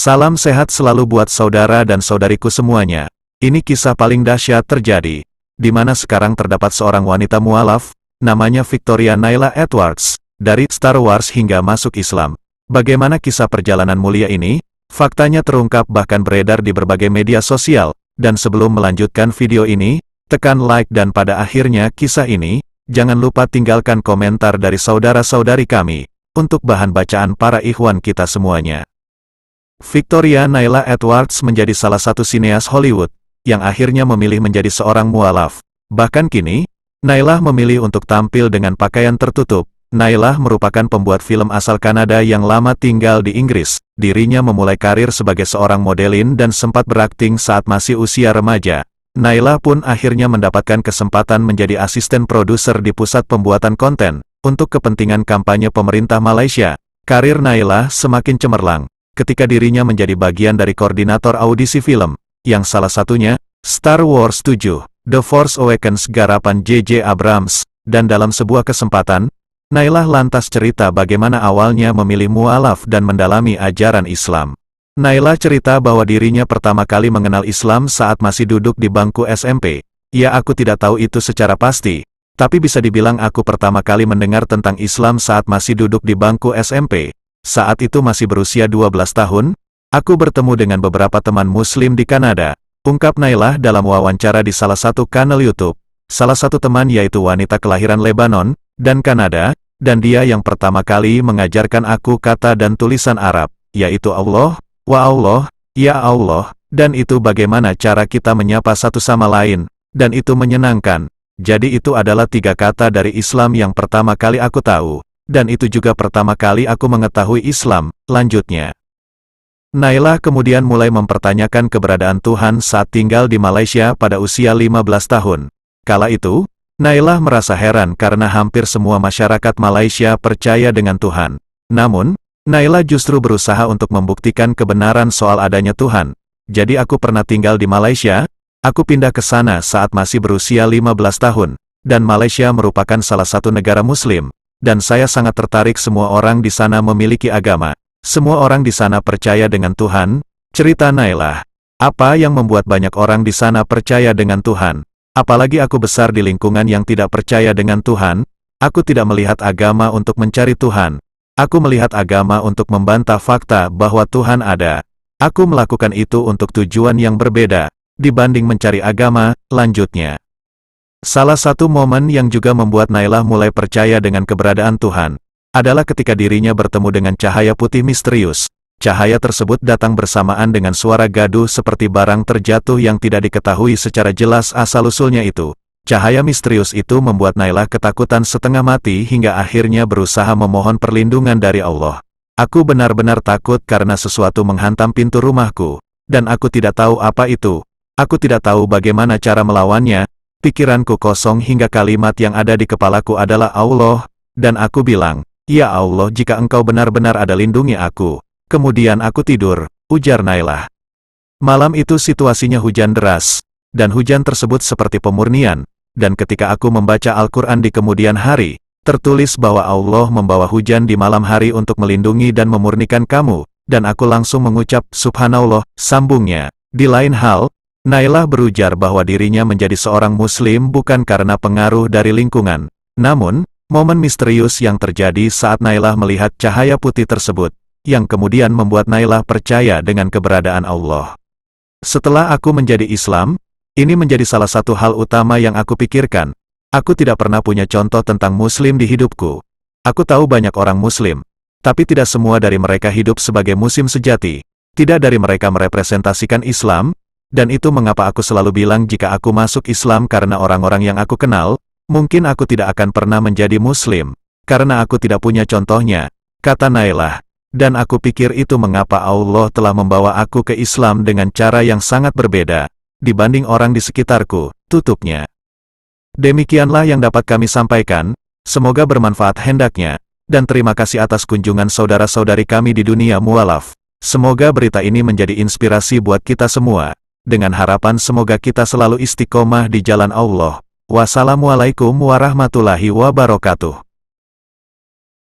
Salam sehat selalu buat saudara dan saudariku semuanya. Ini kisah paling dahsyat terjadi, di mana sekarang terdapat seorang wanita mualaf, namanya Victoria Naila Edwards, dari Star Wars hingga masuk Islam. Bagaimana kisah perjalanan mulia ini? Faktanya terungkap bahkan beredar di berbagai media sosial, dan sebelum melanjutkan video ini, tekan like dan pada akhirnya kisah ini, jangan lupa tinggalkan komentar dari saudara-saudari kami, untuk bahan bacaan para ikhwan kita semuanya. Victoria Naila Edwards menjadi salah satu sineas Hollywood, yang akhirnya memilih menjadi seorang mualaf. Bahkan kini, Naila memilih untuk tampil dengan pakaian tertutup. Naila merupakan pembuat film asal Kanada yang lama tinggal di Inggris. Dirinya memulai karir sebagai seorang modelin dan sempat berakting saat masih usia remaja. Naila pun akhirnya mendapatkan kesempatan menjadi asisten produser di pusat pembuatan konten, untuk kepentingan kampanye pemerintah Malaysia. Karir Naila semakin cemerlang ketika dirinya menjadi bagian dari koordinator audisi film, yang salah satunya, Star Wars 7, The Force Awakens garapan J.J. Abrams, dan dalam sebuah kesempatan, Naila lantas cerita bagaimana awalnya memilih mualaf dan mendalami ajaran Islam. Naila cerita bahwa dirinya pertama kali mengenal Islam saat masih duduk di bangku SMP. Ya, aku tidak tahu itu secara pasti, tapi bisa dibilang aku pertama kali mendengar tentang Islam saat masih duduk di bangku SMP. Saat itu masih berusia 12 tahun, aku bertemu dengan beberapa teman muslim di Kanada, ungkap Naila dalam wawancara di salah satu kanal YouTube. Salah satu teman yaitu wanita kelahiran Lebanon dan Kanada, dan dia yang pertama kali mengajarkan aku kata dan tulisan Arab, yaitu Allah, wa Allah, ya Allah, dan itu bagaimana cara kita menyapa satu sama lain, dan itu menyenangkan. Jadi itu adalah 3 kata dari Islam yang pertama kali aku tahu. Dan itu juga pertama kali aku mengetahui Islam, lanjutnya. Naila kemudian mulai mempertanyakan keberadaan Tuhan saat tinggal di Malaysia pada usia 15 tahun. Kala itu, Naila merasa heran karena hampir semua masyarakat Malaysia percaya dengan Tuhan. Namun, Naila justru berusaha untuk membuktikan kebenaran soal adanya Tuhan. Jadi aku pernah tinggal di Malaysia, aku pindah ke sana saat masih berusia 15 tahun, dan Malaysia merupakan salah satu negara Muslim. Dan saya sangat tertarik semua orang di sana memiliki agama. Semua orang di sana percaya dengan Tuhan, cerita Naila. Apa yang membuat banyak orang di sana percaya dengan Tuhan? Apalagi aku besar di lingkungan yang tidak percaya dengan Tuhan, aku tidak melihat agama untuk mencari Tuhan. Aku melihat agama untuk membantah fakta bahwa Tuhan ada. Aku melakukan itu untuk tujuan yang berbeda, dibanding mencari agama, lanjutnya. Salah satu momen yang juga membuat Naila mulai percaya dengan keberadaan Tuhan, adalah ketika dirinya bertemu dengan cahaya putih misterius. Cahaya tersebut datang bersamaan dengan suara gaduh seperti barang terjatuh yang tidak diketahui secara jelas asal-usulnya itu. Cahaya misterius itu membuat Naila ketakutan setengah mati hingga akhirnya berusaha memohon perlindungan dari Allah. Aku benar-benar takut karena sesuatu menghantam pintu rumahku, dan aku tidak tahu apa itu. Aku tidak tahu bagaimana cara melawannya. Pikiranku kosong hingga kalimat yang ada di kepalaku adalah Allah, dan aku bilang, "Ya Allah, jika Engkau benar-benar ada, lindungi aku." Kemudian aku tidur, ujar Naila. Malam itu situasinya hujan deras, dan hujan tersebut seperti pemurnian, dan ketika aku membaca Al-Quran di kemudian hari, tertulis bahwa Allah membawa hujan di malam hari untuk melindungi dan memurnikan kamu, dan aku langsung mengucap, Subhanallah, sambungnya. Di lain hal, Naila berujar bahwa dirinya menjadi seorang Muslim bukan karena pengaruh dari lingkungan. Namun, momen misterius yang terjadi saat Naila melihat cahaya putih tersebut, yang kemudian membuat Naila percaya dengan keberadaan Allah. Setelah aku menjadi Islam, ini menjadi salah satu hal utama yang aku pikirkan. Aku tidak pernah punya contoh tentang Muslim di hidupku. Aku tahu banyak orang Muslim, tapi tidak semua dari mereka hidup sebagai Muslim sejati. Tidak dari mereka merepresentasikan Islam. Dan itu mengapa aku selalu bilang jika aku masuk Islam karena orang-orang yang aku kenal, mungkin aku tidak akan pernah menjadi Muslim, karena aku tidak punya contohnya, kata Naila. Dan aku pikir itu mengapa Allah telah membawa aku ke Islam dengan cara yang sangat berbeda, dibanding orang di sekitarku, tutupnya. Demikianlah yang dapat kami sampaikan, semoga bermanfaat hendaknya, dan terima kasih atas kunjungan saudara-saudari kami di dunia mualaf. Semoga berita ini menjadi inspirasi buat kita semua. Dengan harapan semoga kita selalu istiqomah di jalan Allah. Wassalamualaikum warahmatullahi wabarakatuh.